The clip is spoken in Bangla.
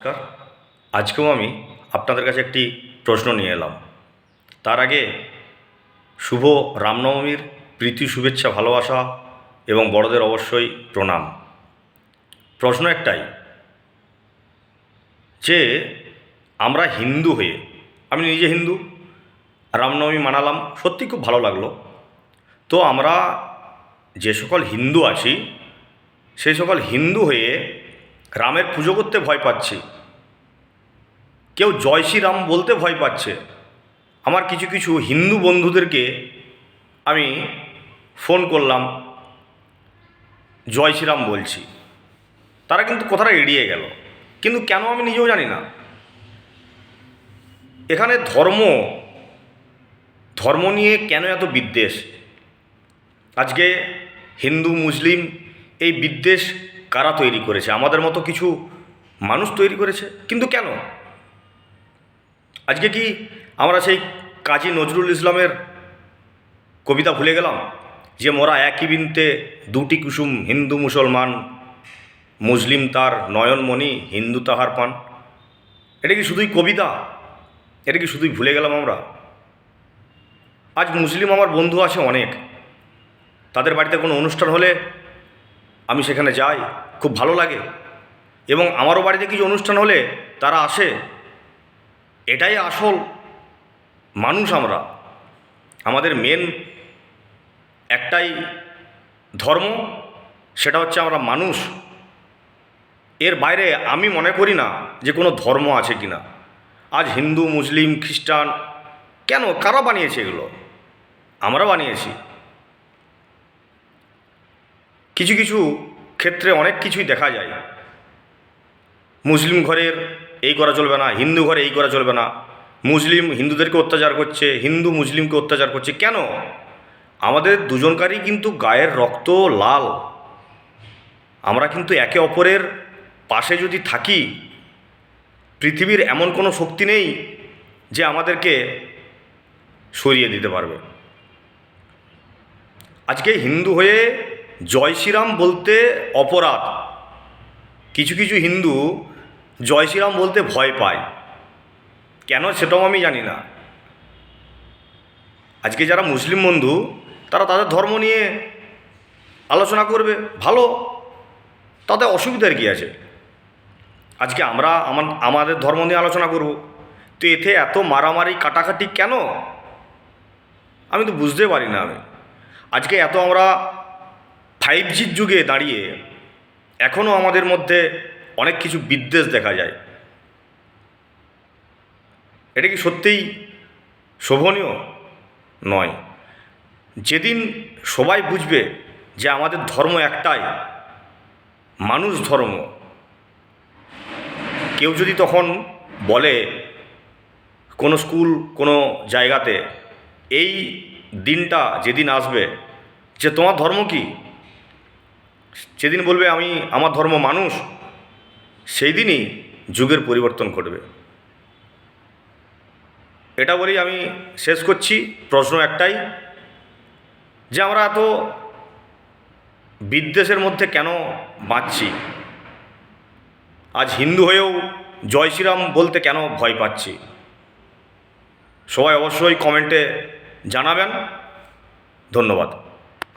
নমস্কার। আজকেও আমি আপনাদের কাছে একটি প্রশ্ন নিয়ে এলাম। তার আগে শুভ রামনবমীর প্রীতি, শুভেচ্ছা, ভালোবাসা এবং বড়দের অবশ্যই প্রণাম। প্রশ্ন একটাই যে আমরা হিন্দু হয়ে, আমি নিজে হিন্দু, রামনবমী মানালাম, সত্যি খুব ভালো লাগলো। তো আমরা যে সকল হিন্দু আছি সেই সকল হিন্দু হয়ে রামের পুজো করতে ভয় পাচ্ছি, কেউ জয় শ্রীরাম বলতে ভয় পাচ্ছে। আমার কিছু কিছু হিন্দু বন্ধুদেরকে আমি ফোন করলাম, জয় শ্রীরাম বলছি, তারা কিন্তু কথাটা এড়িয়ে গেল। কিন্তু কেন আমি নিজেও জানি না। এখানে ধর্ম ধর্ম নিয়ে কেন এত বিদ্বেষ? আজকে হিন্দু মুসলিম এই বিদ্বেষ কারা তৈরি করেছে? আমাদের মতো কিছু মানুষ তৈরি করেছে। কিন্তু কেন? আজকে কি আমরা সেই কাজী নজরুল ইসলামের কবিতা ভুলে গেলাম যে মোরা একই বৃন্তে দুটি কুসুম, হিন্দু মুসলমান, মুসলিম তার নয়নমণি, হিন্দু তাহার পান? এটা কি শুধুই কবিতা? এটা কি শুধুই ভুলে গেলাম আমরা? আজ মুসলিম আমার বন্ধু আছে অনেক, তাদের বাড়িতে কোনো অনুষ্ঠান হলে আমি সেখানে যাই, খুব ভালো লাগে। এবং আমারও বাড়িতে কিছু অনুষ্ঠান হলে তারা আসে। এটাই আসল মানুষ আমরা। আমাদের মেন একটাই ধর্ম, সেটা হচ্ছে আমরা মানুষ। এর বাইরে আমি মনে করি না যে কোনো ধর্ম আছে কিনা। আজ হিন্দু মুসলিম খ্রিস্টান কেন, কারা বানিয়েছে এগুলো? আমরা বানিয়েছি। কিছু কিছু ক্ষেত্রে অনেক কিছুই দেখা যায়। মুসলিম ঘরের এই করা চলবে না, হিন্দু ঘরে এই করা চলবে না। মুসলিম হিন্দুদেরকে অত্যাচার করছে, হিন্দু মুসলিমকে অত্যাচার করছে। কেন? আমাদের দুজনকারই কিন্তু গায়ের রক্ত লাল। আমরা কিন্তু একে অপরের পাশে যদি থাকি, পৃথিবীর এমন কোনো শক্তি নেই যে আমাদেরকে সরিয়ে দিতে পারবে। আজকে হিন্দু হয়ে জয় শ্রীরাম বলতে অপরাধ। কিছু কিছু হিন্দু জয় শ্রীরাম বলতে ভয় পায়, কেন সেটাও আমি জানি না। আজকে যারা মুসলিম বন্ধু তারা তাদের ধর্ম নিয়ে আলোচনা করবে, ভালো, তাতে অসুবিধার কী আছে? আজকে আমরা আমাদের ধর্ম নিয়ে আলোচনা করব, তো এতে এত মারামারি কাটাকাটি কেন? আমি তো বুঝতে পারি না। আজকে এত আমরা 5Gর যুগে দাঁড়িয়ে এখনও আমাদের মধ্যে অনেক কিছু বিদ্বেষ দেখা যায়। এটা কি সত্যিই শোভনীয় নয়। যেদিন সবাই বুঝবে যে আমাদের ধর্ম একটাই, মানুষ ধর্ম, কেউ যদি তখন বলে কোনো স্কুল কোনো জায়গাতে, এই দিনটা যেদিন আসবে যে তোমার ধর্ম কি, সেদিন বলবে আমি আমার ধর্ম মানুষ, সেই দিনই যুগের পরিবর্তন ঘটবে। এটা বলেই আমি শেষ করছি। প্রশ্ন একটাই যে আমরা এত বিদ্বেষের মধ্যে কেন বাঁচছি? আজ হিন্দু হয়েও জয় শ্রীরাম বলতে কেন ভয় পাচ্ছি? সবাই অবশ্যই কমেন্টে জানাবেন। ধন্যবাদ।